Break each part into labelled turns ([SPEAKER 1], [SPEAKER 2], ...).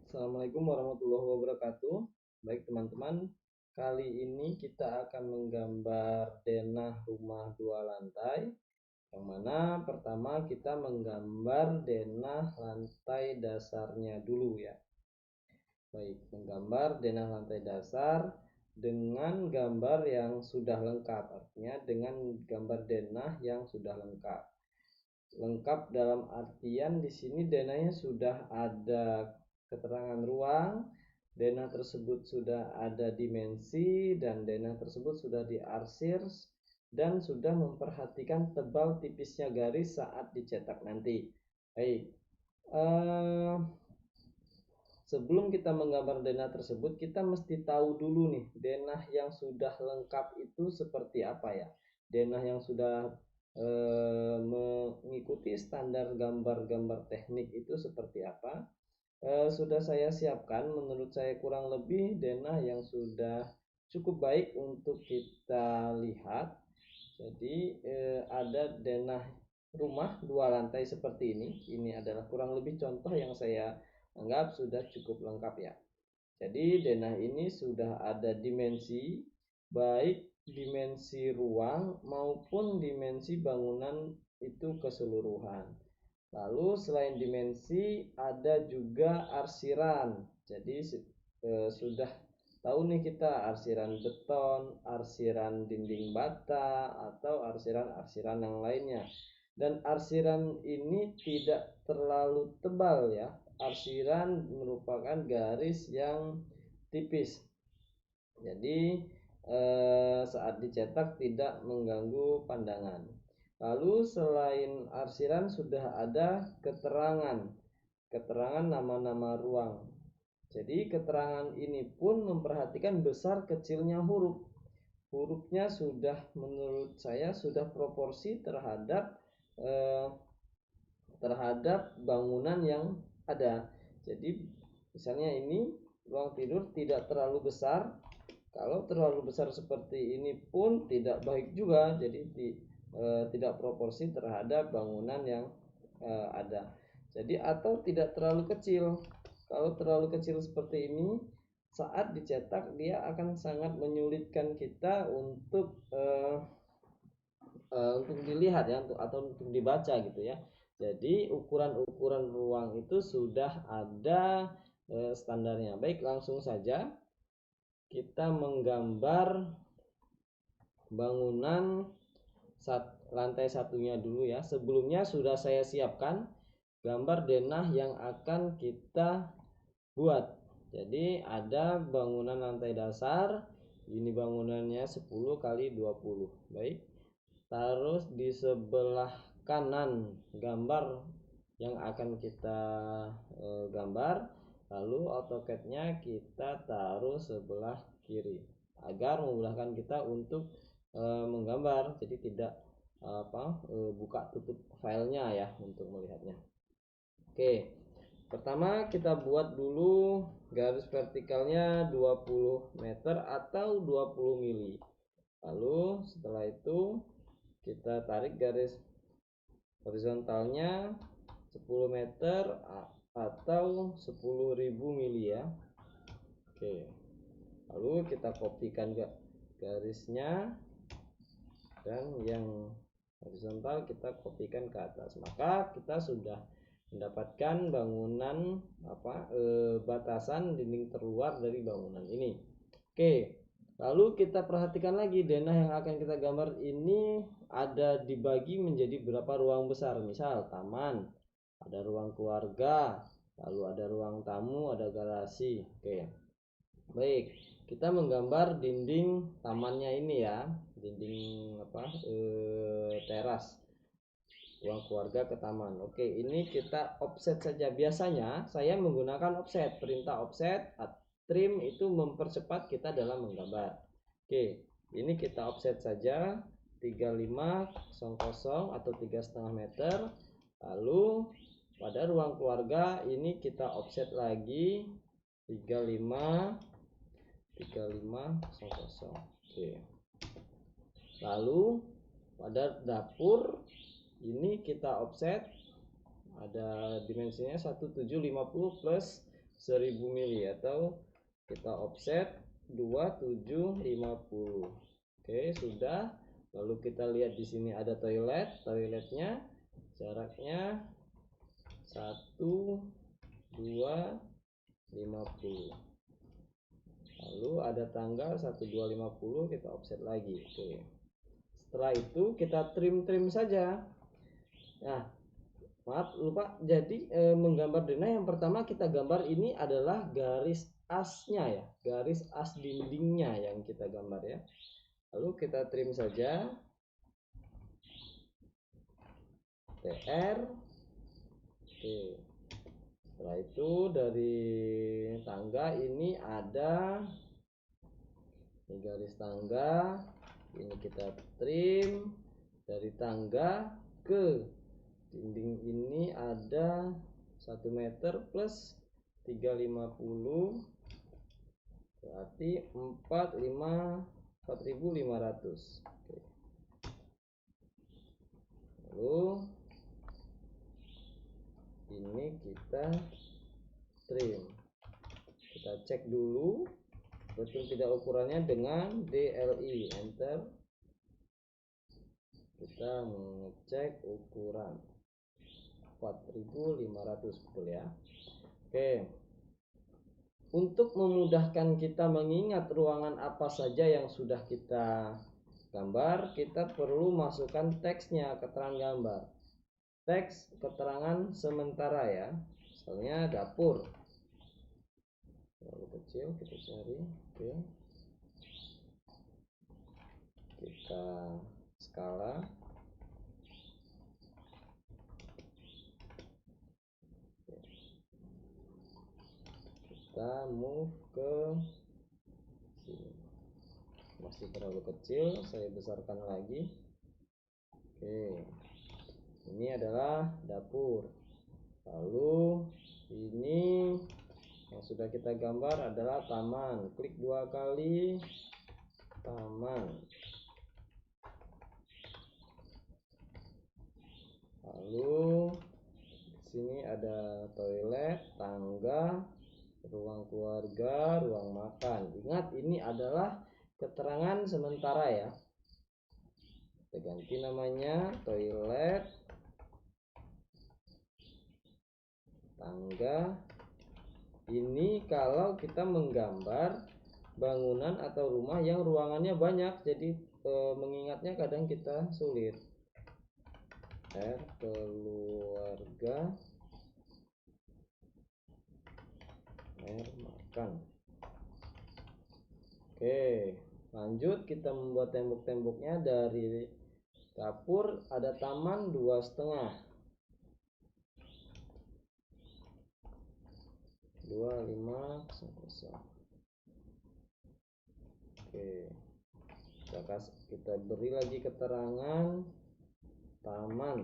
[SPEAKER 1] Assalamualaikum warahmatullahi wabarakatuh. Baik teman-teman, kali ini kita akan menggambar denah rumah 2 lantai. Yang mana pertama kita menggambar denah lantai dasarnya dulu ya. Baik, menggambar denah lantai dasar dengan gambar yang sudah lengkap. Artinya dengan gambar denah yang sudah lengkap. Lengkap dalam artian di sini denahnya sudah ada keterangan ruang, denah tersebut sudah ada dimensi, dan denah tersebut sudah diarsir dan sudah memperhatikan tebal tipisnya garis saat dicetak nanti. Baik, sebelum kita menggambar denah tersebut, kita mesti tahu dulu nih, denah yang sudah lengkap itu seperti apa ya. Denah yang sudah mengikuti standar gambar-gambar teknik itu seperti apa. Sudah saya siapkan, menurut saya kurang lebih denah yang sudah cukup baik untuk kita lihat. Jadi ada denah rumah 2 lantai seperti ini. Ini adalah kurang lebih contoh yang saya anggap sudah cukup lengkap ya. Jadi denah ini sudah ada dimensi, baik dimensi ruang maupun dimensi bangunan itu keseluruhan. Lalu selain dimensi ada juga arsiran. Jadi sudah tahu nih kita arsiran beton, arsiran dinding bata, atau arsiran-arsiran yang lainnya. Dan arsiran ini tidak terlalu tebal ya. Arsiran merupakan garis yang tipis. Jadi saat dicetak tidak mengganggu pandangan. Lalu selain arsiran sudah ada keterangan nama-nama ruang. Jadi keterangan ini pun memperhatikan besar kecilnya huruf. Hurufnya sudah menurut saya sudah proporsi terhadap bangunan yang ada. Jadi misalnya ini ruang tidur tidak terlalu besar. Kalau terlalu besar seperti ini pun tidak baik juga. Jadi tidak proporsi terhadap bangunan yang ada. Jadi atau tidak terlalu kecil. Kalau terlalu kecil seperti ini, saat dicetak dia akan sangat menyulitkan kita untuk dilihat ya, atau untuk dibaca gitu ya. Jadi ukuran-ukuran ruang itu sudah ada standarnya. Baik, langsung saja kita menggambar bangunan lantai satunya dulu ya. Sebelumnya sudah saya siapkan gambar denah yang akan kita buat. Jadi ada bangunan lantai dasar, ini bangunannya 10 kali 20. Baik, terus di sebelah kanan gambar yang akan kita gambar, lalu AutoCAD-nya kita taruh sebelah kiri agar memudahkan kita untuk menggambar. Jadi tidak buka tutup filenya ya untuk melihatnya. Oke, pertama kita buat dulu garis vertikalnya 20 meter atau 20 mili. Lalu setelah itu kita tarik garis horizontalnya 10 meter atau 10.000 mili ya. Oke, lalu kita kopikan garisnya, dan yang horizontal kita kopikan ke atas. Maka kita sudah mendapatkan bangunan batasan dinding terluar dari bangunan ini. Oke, lalu kita perhatikan lagi denah yang akan kita gambar ini ada dibagi menjadi berapa ruang besar. Misal taman, ada ruang keluarga, lalu ada ruang tamu, ada garasi. Oke, baik, kita menggambar dinding tamannya ini ya, dinding teras ruang keluarga ke taman. Oke, ini kita offset saja. Biasanya saya menggunakan offset, perintah offset trim itu mempercepat kita dalam menggambar. Oke, ini kita offset saja 3500 atau 3,5 meter. Lalu pada ruang keluarga ini kita offset lagi 3500. Oke, lalu pada dapur ini kita offset, ada dimensinya 1750 plus 1000 mili atau kita offset 2750. Oke, sudah. Lalu kita lihat di sini ada toiletnya jaraknya 1250. Lalu ada tangga 1250, kita offset lagi. Oke. Setelah itu kita trim saja. Nah, maaf lupa. Jadi menggambar denah yang pertama kita gambar ini adalah garis asnya ya, garis as dindingnya yang kita gambar ya. Lalu kita trim saja. TR. Oke. Setelah itu dari tangga ini ada ini garis tangga, ini kita trim. Dari tangga ke dinding ini ada 1 meter plus 350, berarti 4500. Oke. Lalu ini kita trim, kita cek dulu betul tidak ukurannya dengan DLI, enter. Kita mengecek ukuran 4500, betul ya. Oke, untuk memudahkan kita mengingat ruangan apa saja yang sudah kita gambar, kita perlu masukkan teksnya, keterangan gambar, teks keterangan sementara ya. Misalnya dapur, terlalu kecil, kita cari. Oke, kita skala. Kita move ke sini, masih terlalu kecil, saya besarkan lagi. Oke, ini adalah dapur. Lalu ini yang sudah kita gambar adalah taman. Klik 2 kali taman. Lalu di sini ada toilet, tangga, ruang keluarga, ruang makan. Ingat, ini adalah keterangan sementara ya. Kita ganti namanya toilet, tangga. Ini kalau kita menggambar bangunan atau rumah yang ruangannya banyak, jadi mengingatnya kadang kita sulit. R keluarga, R makan. Oke, lanjut kita membuat tembok-temboknya. Dari dapur ada taman 2,5, 25 kosong. Oke, kita beri lagi keterangan taman.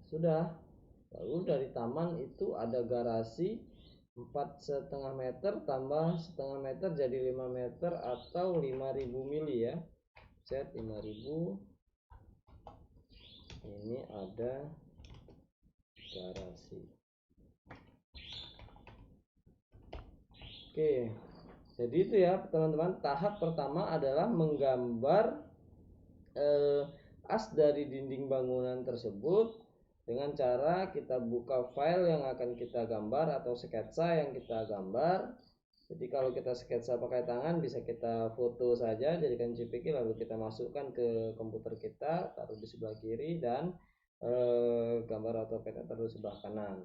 [SPEAKER 1] Sudah. Lalu dari taman itu ada garasi 4,5 meter tambah setengah meter jadi 5 meter atau 5000 mili ya. Set 5000. Ini ada garasi. Oke, jadi itu ya teman-teman. Tahap pertama adalah menggambar as dari dinding bangunan tersebut dengan cara kita buka file yang akan kita gambar atau sketsa yang kita gambar. Jadi kalau kita sketsa pakai tangan bisa kita foto saja, jadikan JPG, lalu kita masukkan ke komputer kita, taruh di sebelah kiri, dan gambar AutoCAD taruh di sebelah kanan.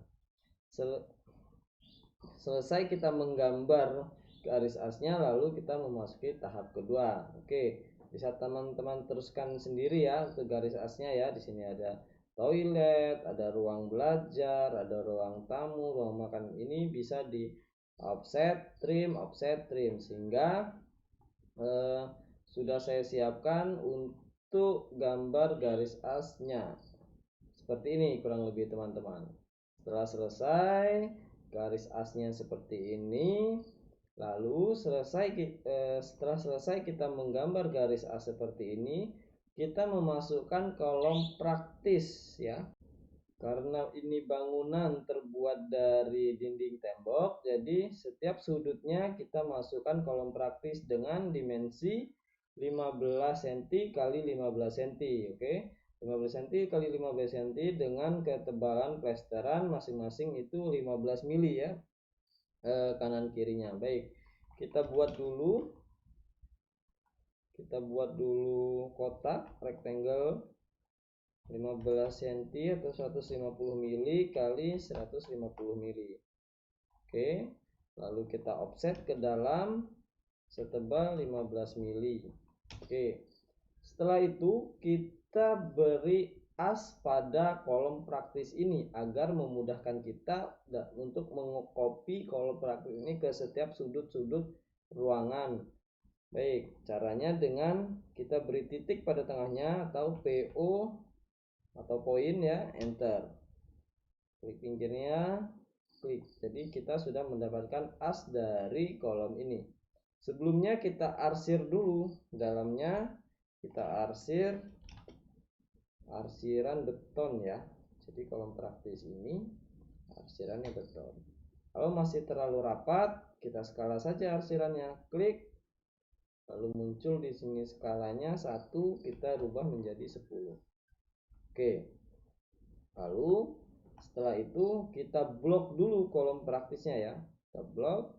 [SPEAKER 1] Selesai kita menggambar garis asnya, lalu kita memasuki tahap kedua. Oke, bisa teman-teman teruskan sendiri ya untuk garis asnya ya. Di sini ada toilet, ada ruang belajar, ada ruang tamu, ruang makan. Ini bisa di offset, trim, sehingga sudah saya siapkan untuk gambar garis asnya. Seperti ini kurang lebih teman-teman. Setelah selesai garis asnya seperti ini, lalu setelah selesai kita menggambar garis as seperti ini, kita memasukkan kolom praktis ya. Karena ini bangunan terbuat dari dinding tembok, jadi setiap sudutnya kita masukkan kolom praktis dengan dimensi 15 cm kali 15 cm. Oke, 15 cm kali 15 cm dengan ketebalan plesteran masing-masing itu 15 mili ya, kanan kirinya. Baik, kita buat dulu kotak rectangle 15 cm atau 150 mili kali 150 mili. Oke, lalu kita offset ke dalam setebal 15 mili. Oke, setelah itu kita beri as pada kolom praktis ini agar memudahkan kita untuk mengcopy kolom praktis ini ke setiap sudut-sudut ruangan. Baik, caranya dengan kita beri titik pada tengahnya atau PO atau poin ya, enter, klik pinggirnya, klik. Jadi kita sudah mendapatkan as dari kolom ini. Sebelumnya kita arsir dulu dalamnya, kita arsiran beton ya. Jadi kolom praktis ini arsirannya beton. Kalau masih terlalu rapat, kita skala saja arsirannya, klik, lalu muncul di sini skalanya 1, kita rubah menjadi 10. Oke, lalu setelah itu kita blok dulu kolom praktisnya ya, kita blok,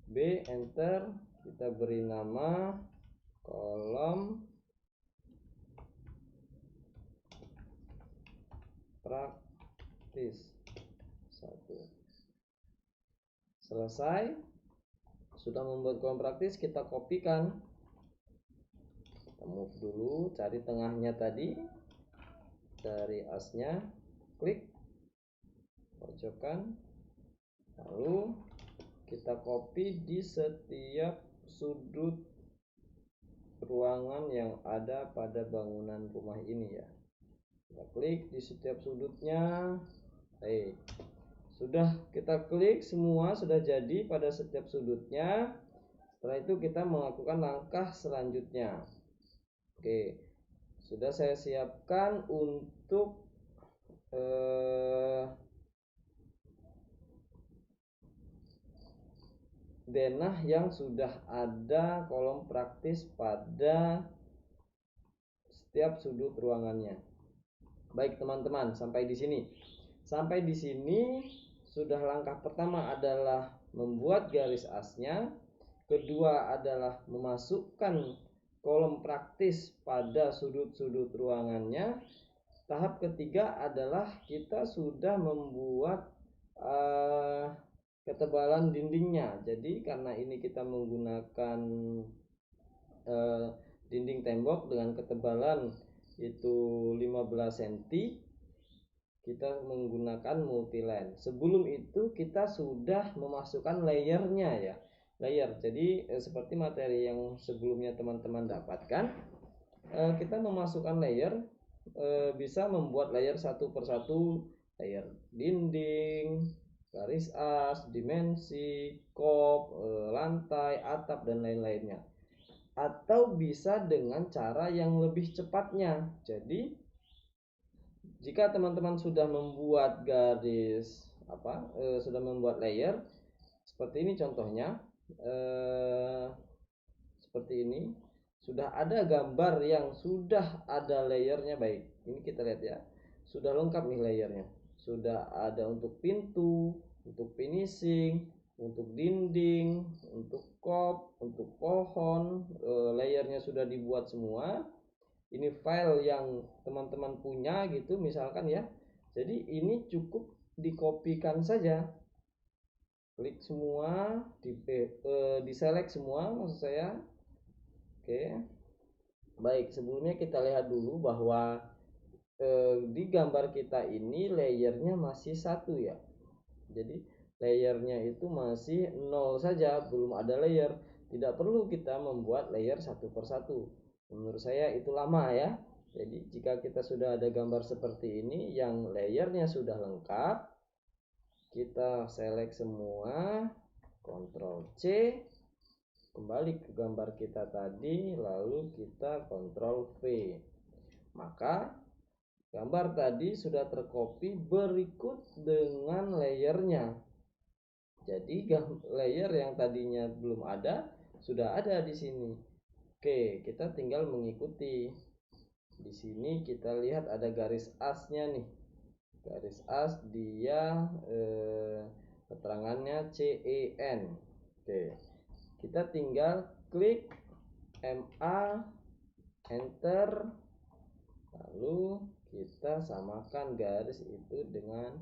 [SPEAKER 1] B, enter, kita beri nama kolom praktis 1. Selesai, sudah membuat kolom praktis, kita kopikan, kita move dulu, cari tengahnya tadi, dari asnya, klik pojokan, lalu kita copy di setiap sudut ruangan yang ada pada bangunan rumah ini ya. Kita klik di setiap sudutnya. Baik, sudah kita klik semua, sudah jadi pada setiap sudutnya. Setelah itu kita melakukan langkah selanjutnya. Oke, sudah saya siapkan untuk denah yang sudah ada kolom praktis pada setiap sudut ruangannya. Baik teman-teman, sampai di sini. Sampai di sini sudah langkah pertama adalah membuat garis asnya, kedua adalah memasukkan kolom praktis pada sudut-sudut ruangannya. Tahap ketiga adalah kita sudah membuat ketebalan dindingnya. Jadi karena ini kita menggunakan dinding tembok dengan ketebalan itu 15 cm, kita menggunakan multiline. Sebelum itu kita sudah memasukkan layernya ya, layer. Jadi seperti materi yang sebelumnya teman-teman dapatkan, kita memasukkan layer, bisa membuat layer satu persatu, layer dinding, garis as, dimensi, kop, lantai, atap, dan lain-lainnya. Atau bisa dengan cara yang lebih cepatnya. Jadi jika teman-teman sudah membuat garis sudah membuat layer seperti ini contohnya, seperti ini, sudah ada gambar yang sudah ada layernya. Baik, ini kita lihat ya, sudah lengkap nih layernya, sudah ada untuk pintu, untuk finishing, untuk dinding, untuk kop, untuk pohon, layernya sudah dibuat semua. Ini file yang teman-teman punya gitu misalkan ya. Jadi ini cukup dikopikan saja, klik semua, di select semua maksud saya. Oke, baik, sebelumnya kita lihat dulu bahwa di gambar kita ini layernya masih 1 ya. Jadi layernya itu masih 0 saja, belum ada layer. Tidak perlu kita membuat layer satu persatu. Menurut saya itu lama ya. Jadi jika kita sudah ada gambar seperti ini yang layernya sudah lengkap, kita select semua, Ctrl C, kembali ke gambar kita tadi, lalu kita Ctrl V. Maka Gambar tadi sudah tercopy berikut dengan layernya. Jadi layer yang tadinya belum ada sudah ada di sini. Oke, kita tinggal mengikuti. Di sini kita lihat ada garis asnya nih. Garis as dia keterangannya CEN. Oke. Kita tinggal klik MA, enter, lalu kita samakan garis itu dengan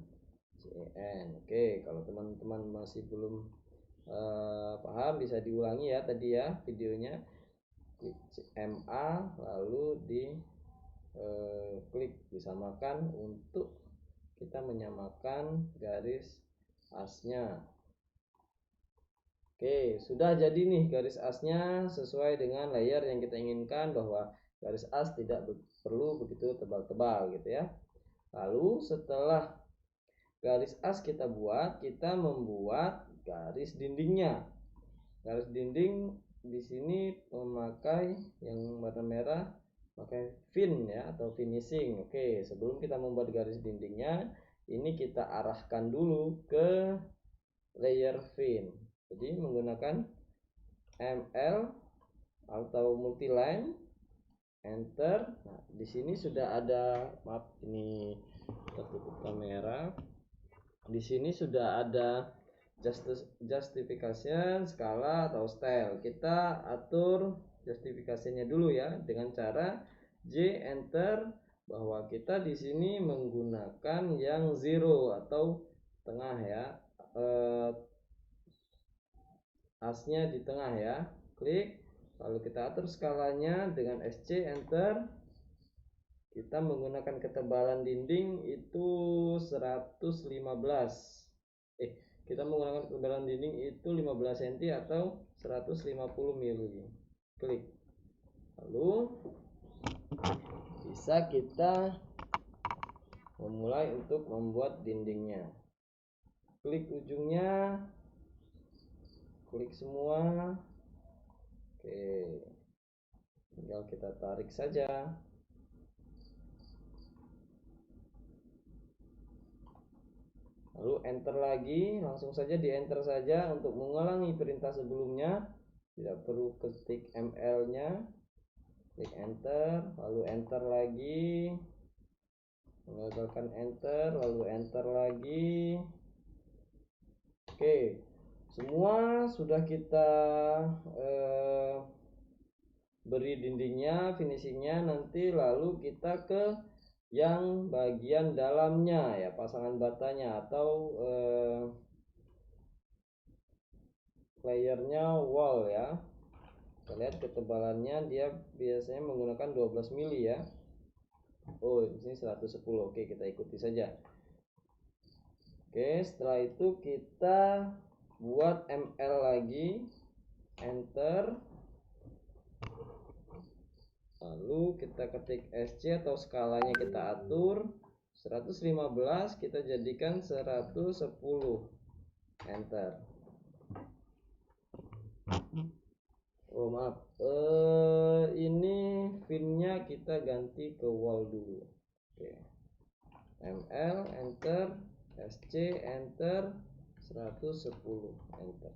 [SPEAKER 1] CN. Oke, kalau teman-teman masih belum paham bisa diulangi ya tadi ya videonya. Klik MA lalu di klik disamakan untuk kita menyamakan garis asnya. Oke, sudah jadi nih garis asnya sesuai dengan layer yang kita inginkan, bahwa garis as tidak perlu begitu tebal-tebal gitu ya. Lalu setelah garis as kita buat, kita membuat garis dindingnya. Garis dinding di sini memakai yang warna merah, pakai fin ya atau finishing. Oke, sebelum kita membuat garis dindingnya, ini kita arahkan dulu ke layer fin. Jadi menggunakan ML atau multiline, enter. Nah, di sini sudah ada, maaf ini tertutup kamera. Di sini sudah ada justification, skala atau style. Kita atur justifikasinya dulu ya dengan cara J enter, bahwa kita di sini menggunakan yang zero atau tengah ya. Asnya di tengah ya. Klik, lalu kita atur skalanya dengan SC enter. Kita menggunakan ketebalan dinding itu 115. Kita menggunakan ketebalan dinding itu 15 cm atau 150 mili. Klik. Lalu bisa kita memulai untuk membuat dindingnya. Klik ujungnya, klik semua. Oke, tinggal kita tarik saja. Lalu enter lagi, langsung saja di enter saja untuk mengulangi perintah sebelumnya. Tidak perlu ketik ML nya. Klik enter, lalu enter lagi, menggagalkan enter, lalu enter lagi. Oke, semua sudah kita beri dindingnya, finishingnya. Nanti lalu kita ke yang bagian dalamnya ya, pasangan batanya atau layernya wall ya. Kita lihat ketebalannya, dia biasanya menggunakan 12 mili ya. Oh, di sini 110. Oke, kita ikuti saja. Oke, setelah itu kita buat ML lagi, enter. Lalu kita ketik SC atau skalanya kita atur 115, kita jadikan 110, enter. Oh maaf, ini finnya kita ganti ke wall dulu. Oke, ML enter, SC enter, 110 enter.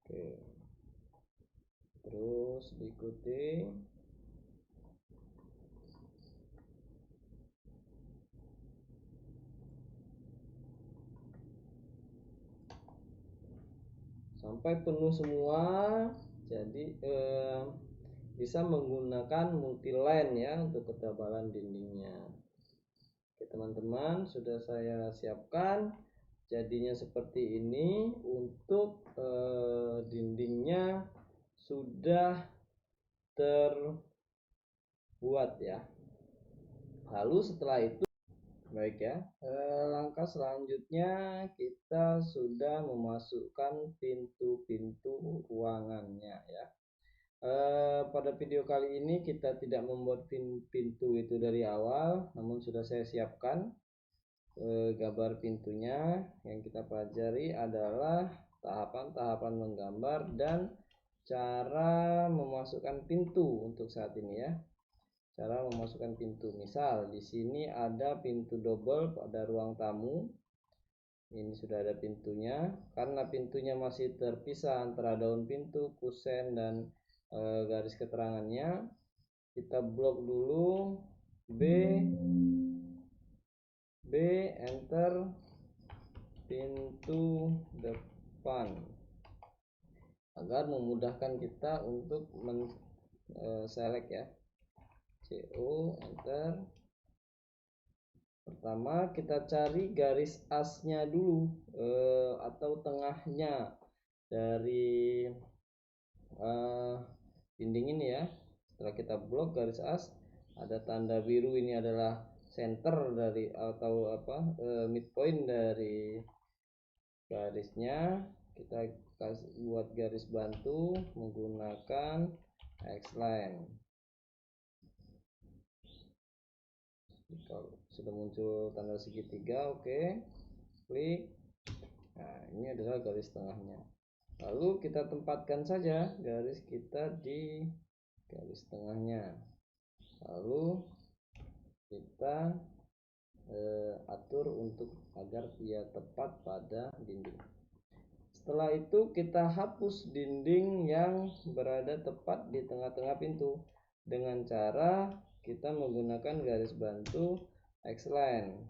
[SPEAKER 1] Oke, terus diikuti. Sampai penuh semua. Jadi bisa menggunakan multiline ya untuk ketebalan dindingnya. Oke teman-teman, sudah saya siapkan jadinya seperti ini. Untuk dindingnya sudah terbuat ya. Lalu setelah itu baik ya, langkah selanjutnya kita sudah memasukkan pintu-pintu ruangannya ya. Pada video kali ini kita tidak membuat pintu itu dari awal, namun sudah saya siapkan gambar pintunya. Yang kita pelajari adalah tahapan-tahapan menggambar dan cara memasukkan pintu untuk saat ini ya. Cara memasukkan pintu. Misal di sini ada pintu double pada ruang tamu. Ini sudah ada pintunya. Karena pintunya masih terpisah antara daun pintu, kusen dan garis keterangannya, kita blok dulu B enter pintu depan agar memudahkan kita untuk select ya. CO enter. Pertama kita cari garis asnya dulu atau tengahnya dari dinding ini ya. Setelah kita blok garis as, ada tanda biru, ini adalah center dari atau midpoint dari garisnya. Kita buat garis bantu menggunakan X-line. Kalau sudah muncul tanda segitiga, oke, klik. Nah, ini adalah garis tengahnya. Lalu kita tempatkan saja garis kita di garis tengahnya. Lalu kita atur untuk agar dia tepat pada dinding. Setelah itu kita hapus dinding yang berada tepat di tengah-tengah pintu dengan cara kita menggunakan garis bantu X-line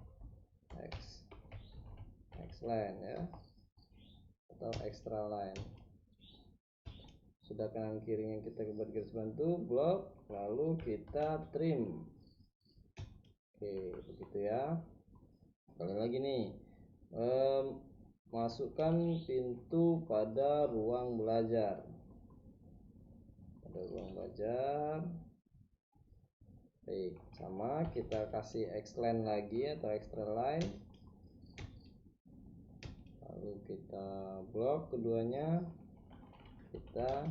[SPEAKER 1] ya, atau extra line. Sudah kanan kirinya kita buat garis bantu, blok, lalu kita trim. Oke, begitu ya. Sekali lagi nih, masukkan pintu pada ruang belajar. Baik, sama kita kasih X-line lagi atau extra line. Lalu kita blok keduanya, kita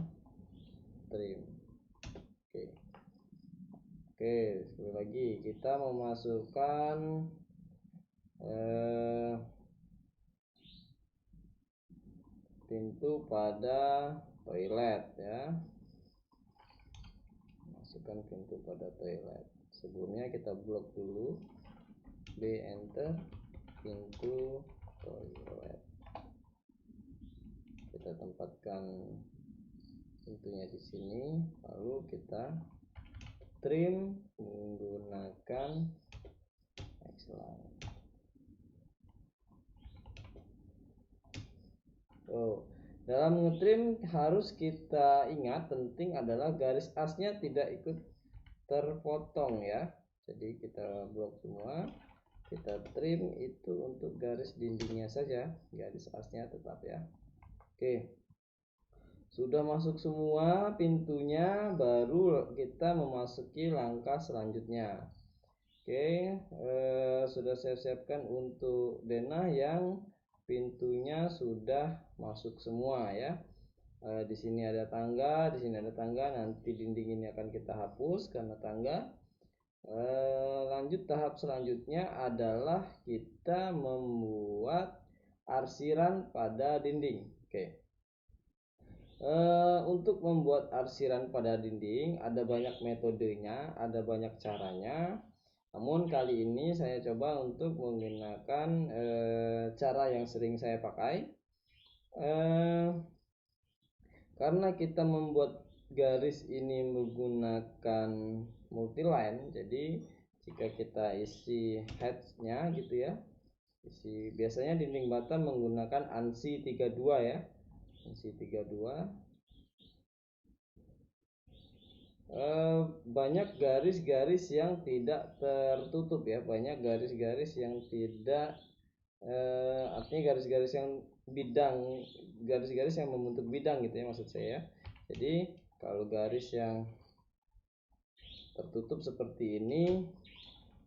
[SPEAKER 1] trim. Oke, sekali lagi kita memasukkan pintu pada toilet ya. Masukkan pintu pada toilet. Sebelumnya kita blok dulu. B enter pintu toilet. Kita tempatkan pintunya di sini, lalu kita trim menggunakan X-line. Dalam ngetrim harus kita ingat, penting adalah garis asnya tidak ikut terpotong ya. Jadi kita blok semua, kita trim itu untuk garis dindingnya saja, garis asnya tetap ya. Oke, sudah masuk semua pintunya, baru kita memasuki langkah selanjutnya. Oke, sudah saya siapkan untuk denah yang pintunya sudah masuk semua ya. Di sini ada tangga, di sini ada tangga. Nanti dinding ini akan kita hapus karena tangga. Lanjut tahap selanjutnya adalah kita membuat arsiran pada dinding. Oke. Untuk membuat arsiran pada dinding ada banyak metodenya, ada banyak caranya. Namun kali ini saya coba untuk menggunakan cara yang sering saya pakai. Karena kita membuat garis ini menggunakan multiline, jadi jika kita isi headsnya gitu ya, biasanya dinding bata menggunakan ANSI 32 ya, ANSI 32. Banyak garis-garis yang tidak tertutup ya, banyak garis-garis yang tidak artinya garis-garis yang bidang, garis-garis yang membentuk bidang gitu ya maksud saya. Jadi kalau garis yang tertutup seperti ini,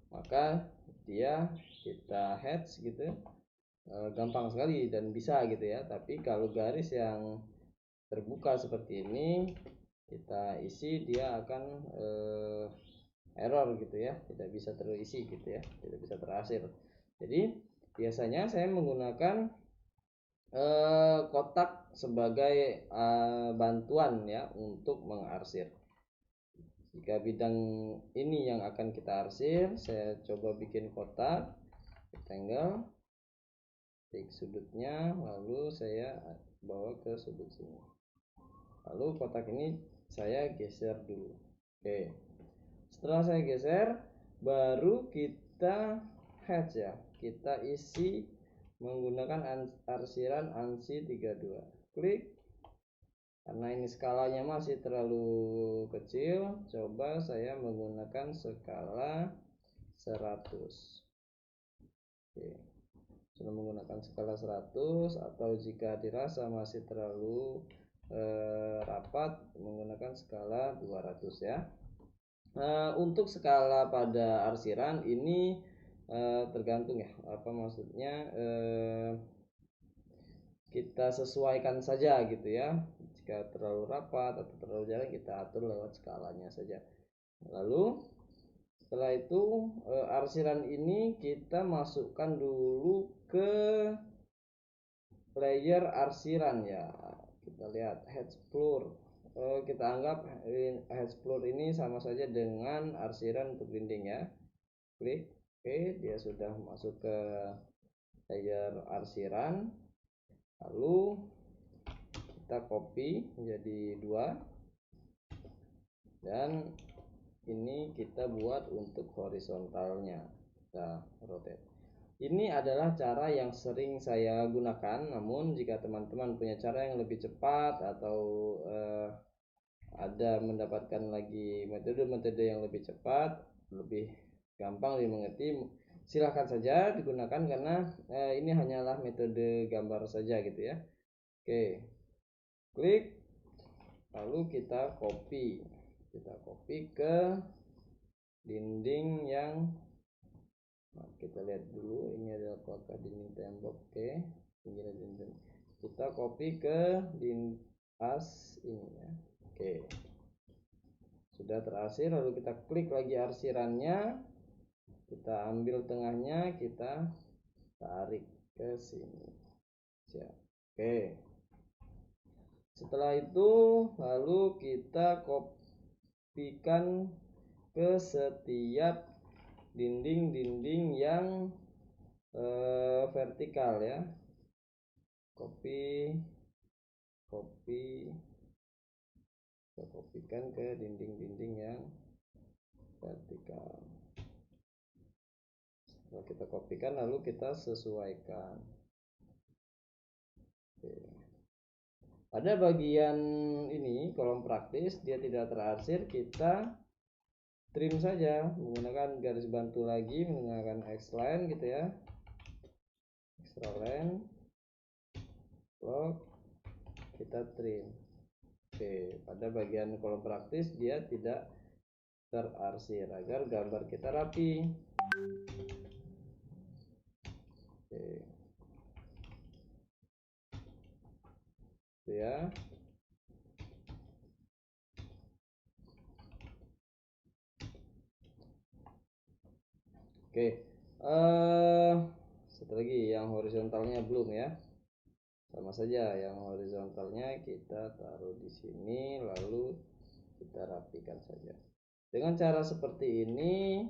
[SPEAKER 1] maka dia kita heads gitu, gampang sekali dan bisa gitu ya. Tapi kalau garis yang terbuka seperti ini, kita isi, dia akan error gitu ya, tidak bisa terisi gitu ya, tidak bisa terhasil. Jadi biasanya saya menggunakan kotak sebagai bantuan ya untuk mengarsir. Jika bidang ini yang akan kita arsir, saya coba bikin kotak rectangle, klik sudutnya, lalu saya bawa ke sudut sini. Lalu kotak ini saya geser dulu. Oke, setelah saya geser, baru kita hatch ya, kita isi menggunakan arsiran ANSI 32. Klik. Karena ini skalanya masih terlalu kecil, coba saya menggunakan skala 100. Oke, sudah menggunakan skala 100, atau jika dirasa masih terlalu rapat, menggunakan skala 200 ya. Untuk skala pada arsiran ini tergantung ya, apa maksudnya, kita sesuaikan saja gitu ya. Jika terlalu rapat atau terlalu jarang, kita atur lewat skalanya saja. Lalu setelah itu arsiran ini kita masukkan dulu ke layer arsiran ya. Kita lihat hatch floor. Kita anggap hatch floor ini sama saja dengan arsiran untuk dinding ya. Klik. Oke, dia sudah masuk ke layer arsiran. Lalu kita copy menjadi 2, dan ini kita buat untuk horizontalnya, kita rotate. Ini adalah cara yang sering saya gunakan, namun jika teman-teman punya cara yang lebih cepat atau ada mendapatkan lagi metode-metode yang lebih cepat, lebih gampang dimengerti, silahkan saja digunakan, karena ini hanyalah metode gambar saja gitu ya. Oke, klik, lalu kita copy ke dinding yang kita lihat dulu, ini adalah apakah dinding tembok. Oke, ini dinding, kita copy ke dinding as ini ya. Oke, sudah terarsir, lalu kita klik lagi arsirannya, kita ambil tengahnya, kita tarik ke sini. Siap. Oke, setelah itu lalu kita kopikan ke setiap dinding-dinding yang vertikal ya. Copy, kita kopikan ke dinding-dinding yang vertikal. Setelah kita kopikan, lalu kita sesuaikan. Oke. Pada bagian ini kolom praktis dia tidak terarsir, kita trim saja menggunakan garis bantu lagi, menggunakan X-line gitu ya, extra line, lock, kita trim. Oke, pada bagian kolom praktis dia tidak terarsir agar gambar kita rapi. Oke, itu ya. Oke, satu lagi yang horizontalnya belum ya. Sama saja, yang horizontalnya kita taruh di sini, lalu kita rapikan saja. Dengan cara seperti ini,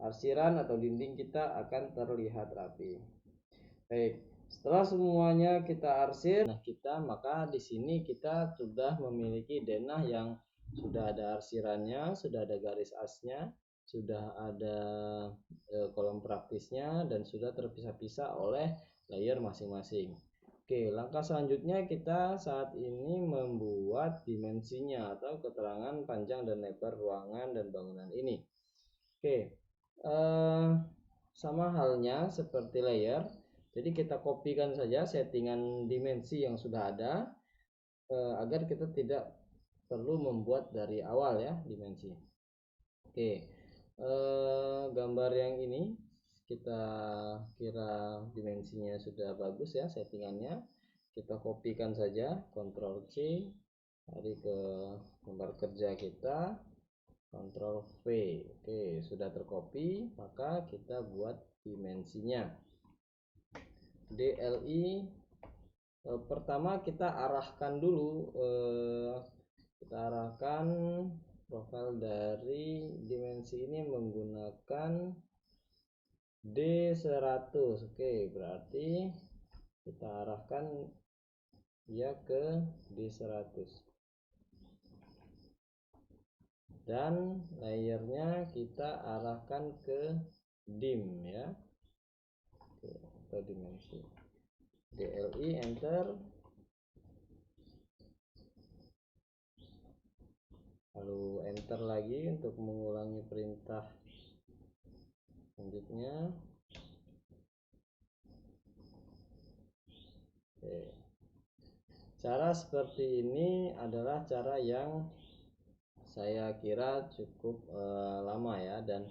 [SPEAKER 1] arsiran atau dinding kita akan terlihat rapi. Baik, setelah semuanya kita arsir, maka di sini kita sudah memiliki denah yang sudah ada arsirannya, sudah ada garis asnya, sudah ada kolom praktisnya, dan sudah terpisah-pisah oleh layer masing-masing. Oke, langkah selanjutnya kita saat ini membuat dimensinya atau keterangan panjang dan lebar ruangan dan bangunan ini. Oke, sama halnya seperti layer, jadi kita kopikan saja settingan dimensi yang sudah ada agar kita tidak perlu membuat dari awal ya dimensi. Oke, gambar yang ini kita kira dimensinya sudah bagus ya settingannya, kita kopikan saja, Ctrl C, tarik ke gambar kerja kita, Ctrl V. Oke, sudah tercopy, maka kita buat dimensinya. DLI Pertama kita arahkan dulu, kita arahkan profil dari dimensi ini menggunakan D100. Oke, berarti kita arahkan ya ke D100 dan layernya kita arahkan ke dim ya. Oke, atau dimensi DLI, enter. Lalu enter lagi untuk mengulangi perintah selanjutnya. Oke. Cara seperti ini adalah cara yang saya kira cukup lama ya, dan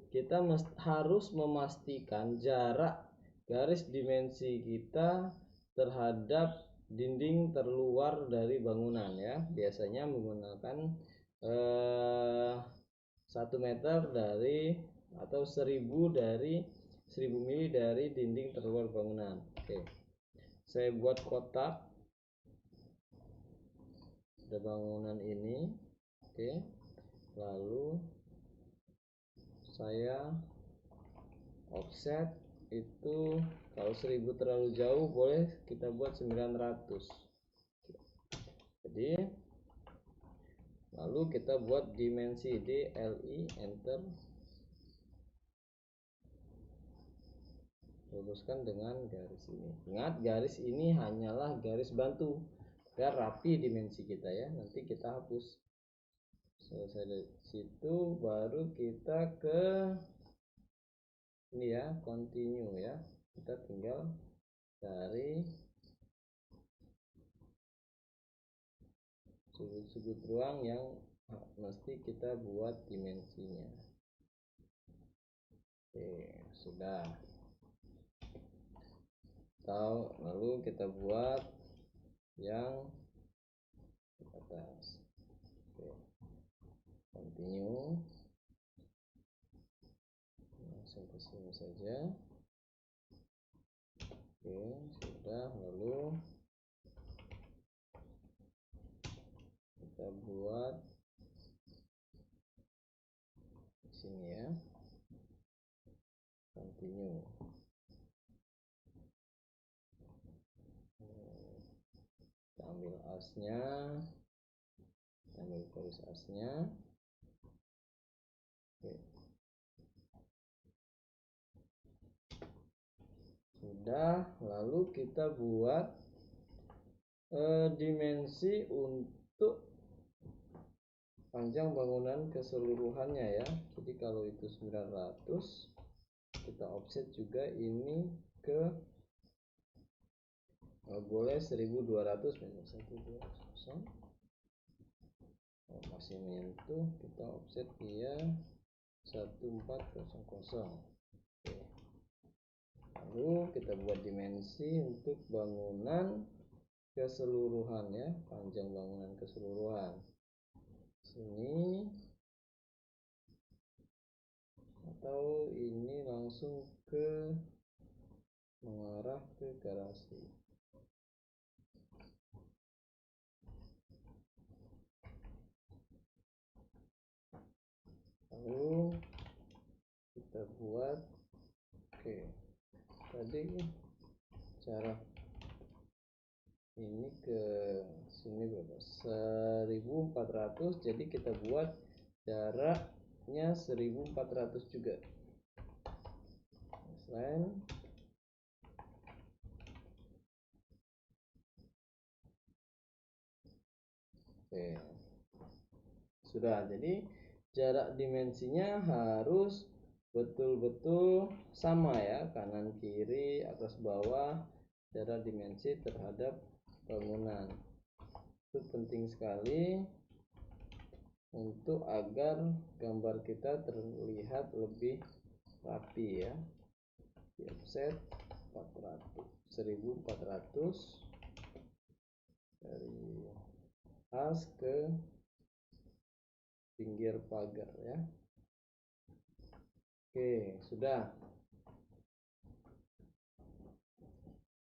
[SPEAKER 1] kita harus memastikan jarak garis dimensi kita terhadap dinding terluar dari bangunan ya. Biasanya menggunakan 1 meter dari atau 1000 dari 1000 mili dari dinding terluar bangunan. Oke, saya buat kotak pada bangunan ini. Oke, lalu saya offset itu, kalau 1000 terlalu jauh boleh kita buat 900. Jadi lalu kita buat dimensi DLI, enter. Luruskan dengan garis ini. Ingat, garis ini hanyalah garis bantu biar rapi dimensi kita ya. Nanti kita hapus. Selesai dari situ baru kita ke ini ya, continue ya. Kita tinggal cari sudut-sudut ruang yang mesti kita buat dimensinya. Oke, sudah. Lalu kita buat yang di atas. Oke, continue. Langsung ke sini saja. Oke, sudah. Lalu kita buat di sini ya, continue. Kita ambil asnya, kita ambil garis asnya. Oke, sudah. Lalu kita buat dimensi untuk panjang bangunan keseluruhannya ya. Jadi kalau itu 900, kita offset juga ini ke boleh 1200 minus 1200. Masih menyentuh, kita offset dia 1400. Oke. Lalu kita buat dimensi untuk bangunan keseluruhan ya, panjang bangunan keseluruhan. Sini atau ini langsung ke mengarah ke garasi. Lalu kita buat, oke, tadi cara ini ke sini berapa? 1400, jadi kita buat jaraknya 1400 juga. Selain oke, sudah. Jadi jarak dimensinya harus betul-betul sama ya, kanan kiri atas bawah, jarak dimensi terhadap bangunan. Itu penting sekali untuk agar gambar kita terlihat lebih rapi ya. Di offset 1400 dari as ke pinggir pagar ya. Oke, sudah.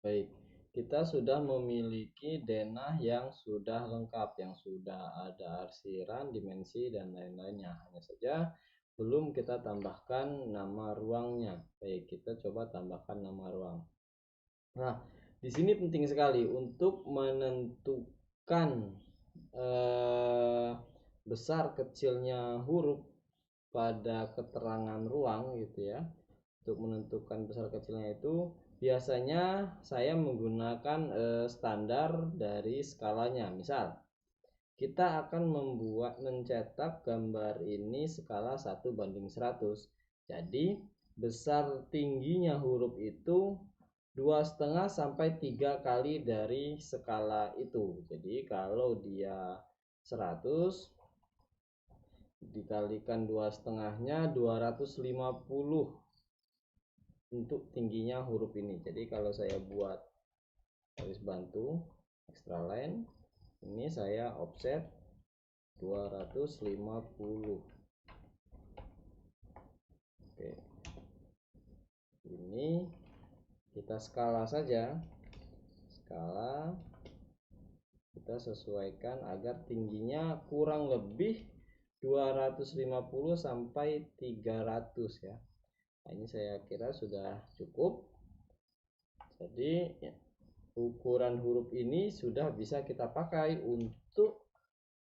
[SPEAKER 1] Baik, kita sudah memiliki denah yang sudah lengkap, yang sudah ada arsiran, dimensi, dan lain-lainnya. Hanya saja belum kita tambahkan nama ruangnya. Baik, kita coba tambahkan nama ruang. Nah, di sini penting sekali untuk menentukan besar kecilnya huruf pada keterangan ruang gitu ya. Untuk menentukan besar kecilnya itu biasanya saya menggunakan standar dari skalanya. Misal kita akan mencetak gambar ini skala 1:100. Jadi besar tingginya huruf itu 2,5 sampai 3 kali dari skala itu. Jadi kalau dia 100 dikalikan 2,5-nya 250 untuk tingginya huruf ini. Jadi kalau saya buat garis bantu extra line, ini saya offset 250. Oke, ini kita skala saja, skala kita sesuaikan agar tingginya kurang lebih 250 sampai 300 ya. Nah, ini saya kira sudah cukup. Jadi ukuran huruf ini sudah bisa kita pakai untuk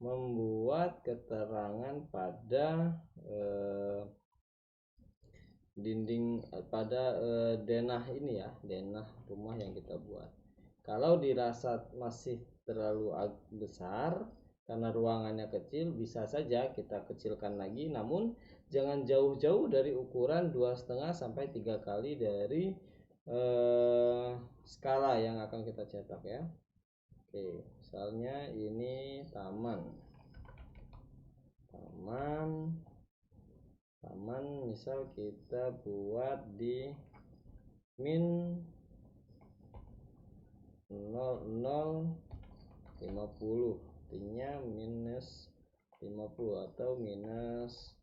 [SPEAKER 1] membuat keterangan pada dinding pada denah ini ya, denah rumah yang kita buat. Kalau dirasa masih terlalu besar karena ruangannya kecil, bisa saja kita kecilkan lagi, namun jangan jauh-jauh dari ukuran 2,5 sampai 3 kali dari skala yang akan kita cetak ya. Oke, misalnya ini taman misal kita buat di min 0050, artinya minus 50 atau minus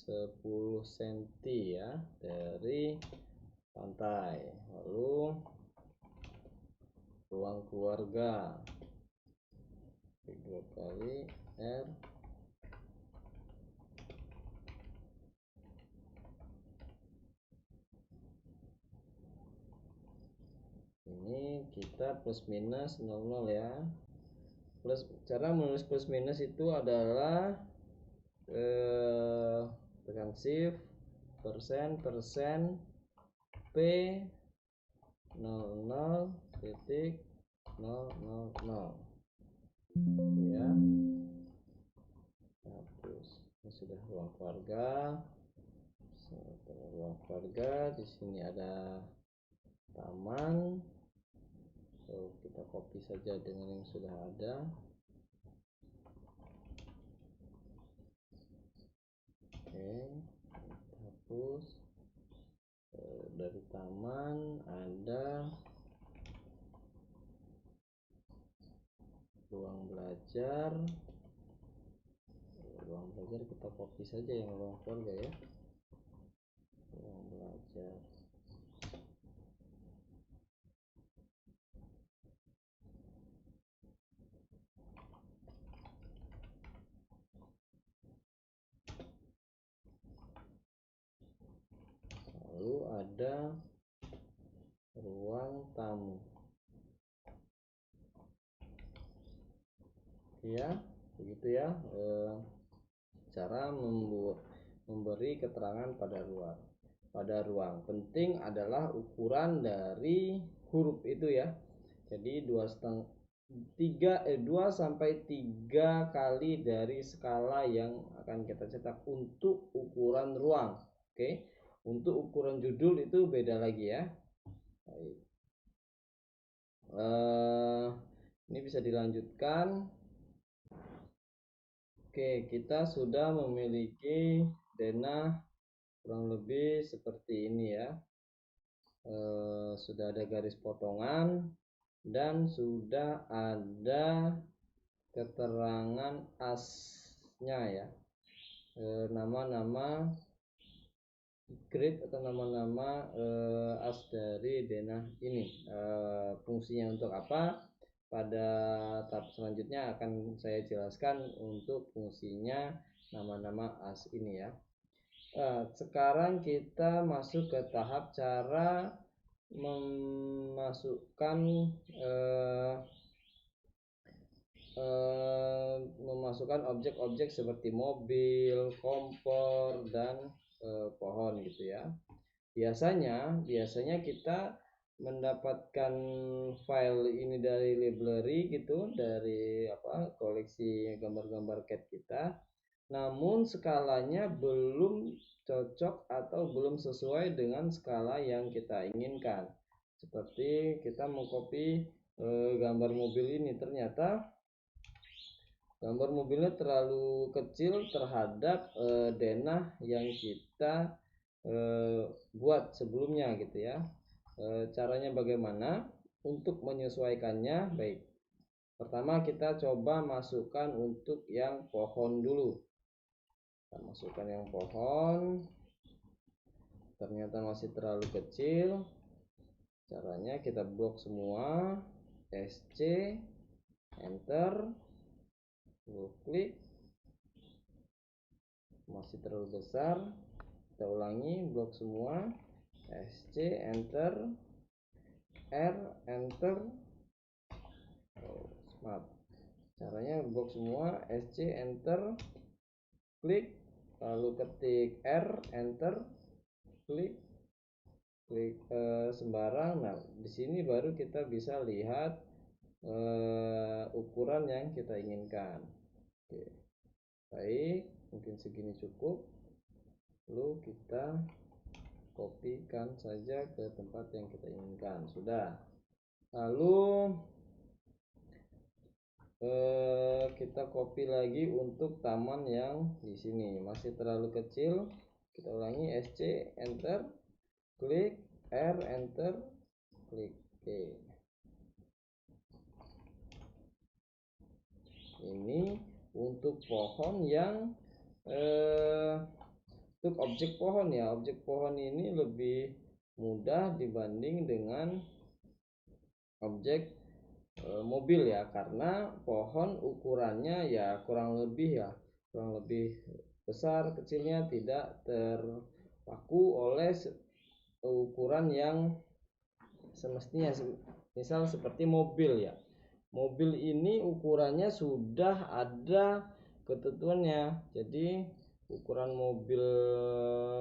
[SPEAKER 1] 10 cm ya dari pantai. Lalu ruang keluarga 2 kali R. Ini kita plus minus 00 ya. Cara menulis plus minus itu adalah tekan shift persen P 00 titik 000 ya. Hapus. Ini sudah ruang keluarga. Di sini ada taman. So, kita copy saja dengan yang sudah ada. Oke, hapus. Dari taman ada ruang belajar kita copy saja yang ruang keluarga ya, ruang belajar. Lalu ada ruang tamu ya, begitu ya cara memberi keterangan pada ruang. Penting adalah ukuran dari huruf itu ya. Jadi 2 sampai 3 kali dari skala yang akan kita cetak untuk ukuran ruang. Oke. Untuk ukuran judul itu beda lagi ya. Baik. Ini bisa dilanjutkan. Oke, kita sudah memiliki denah kurang lebih seperti ini ya. Sudah ada garis potongan dan sudah ada keterangan asnya ya, nama-nama grid atau nama-nama as dari denah ini. Fungsinya untuk apa? Pada tahap selanjutnya akan saya jelaskan untuk fungsinya nama-nama as ini ya. Sekarang kita masuk ke tahap cara memasukkan objek-objek seperti mobil, kompor, dan pohon gitu ya. Biasanya kita mendapatkan file ini dari library gitu, dari koleksi gambar-gambar CAD kita. Namun skalanya belum cocok atau belum sesuai dengan skala yang kita inginkan. Seperti kita mengcopy gambar mobil ini, ternyata gambar mobilnya terlalu kecil terhadap denah yang kita buat sebelumnya gitu ya. Caranya bagaimana untuk menyesuaikannya? Baik, pertama kita coba masukkan untuk yang pohon dulu. Kita masukkan yang pohon, ternyata masih terlalu kecil. Caranya kita blok semua, SC, enter, klik, masih terlalu besar. Kita ulangi, blok semua, SC, enter, R, enter. Maaf, caranya blok semua, SC, enter, klik, lalu ketik R, enter, klik sembarang. Nah, di sini baru kita bisa lihat ukuran yang kita inginkan. Oke, baik, mungkin segini cukup. Lalu kita kopikan saja ke tempat yang kita inginkan. Sudah. Lalu kita copy lagi untuk taman yang di sini masih terlalu kecil. Kita ulangi, SC, enter, klik, R, enter, klik. Oke. Ini untuk pohon yang untuk objek pohon ya. Objek pohon ini lebih mudah dibanding dengan objek mobil ya, karena pohon ukurannya ya kurang lebih besar, kecilnya tidak terpaku oleh ukuran yang semestinya. Misal seperti mobil ya, mobil ini ukurannya sudah ada ketentuannya. Jadi ukuran mobil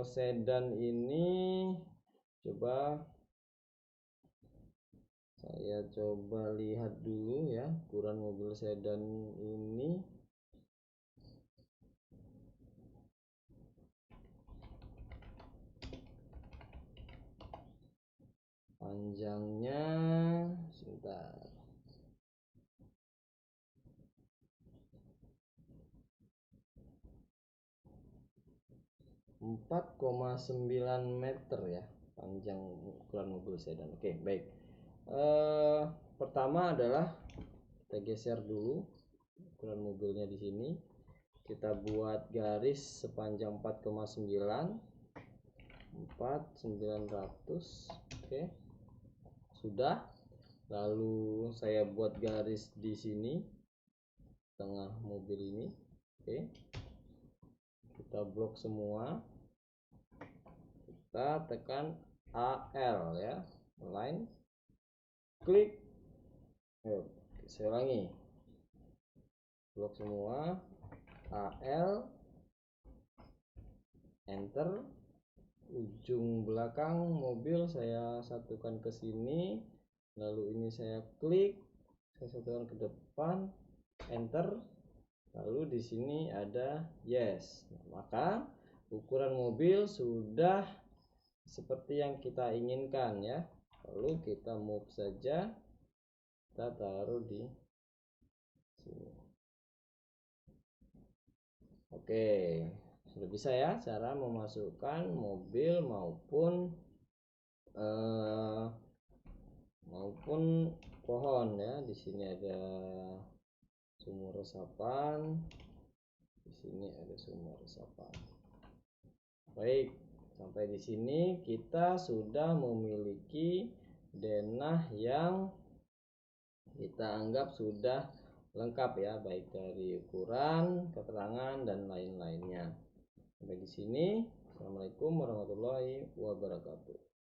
[SPEAKER 1] sedan ini, coba saya coba lihat dulu ya, ukuran mobil sedan ini. Panjangnya sebentar, 4,9 meter ya panjang ukuran mobil sedan. Oke, baik. Pertama adalah kita geser dulu ukuran mobilnya di sini. Kita buat garis sepanjang 4,9, 4,900. Oke, sudah. Lalu saya buat garis di sini tengah mobil ini. Oke, kita blok semua, kita tekan AL ya, line, klik. Saya ulangi, blok semua, AL, enter. Ujung belakang mobil saya satukan ke sini, lalu ini saya klik, saya satukan ke depan, enter. Lalu di sini ada yes. Maka ukuran mobil sudah seperti yang kita inginkan ya. Lalu kita move saja, kita taruh di sini. Oke, sudah bisa ya cara memasukkan mobil maupun pohon ya. Di sini ada sumur resapan, di sini ada sumur resapan. Baik, Sampai di sini kita sudah memiliki denah yang kita anggap sudah lengkap ya, baik dari ukuran, keterangan dan lain-lainnya. Sampai di sini. Assalamualaikum warahmatullahi wabarakatuh.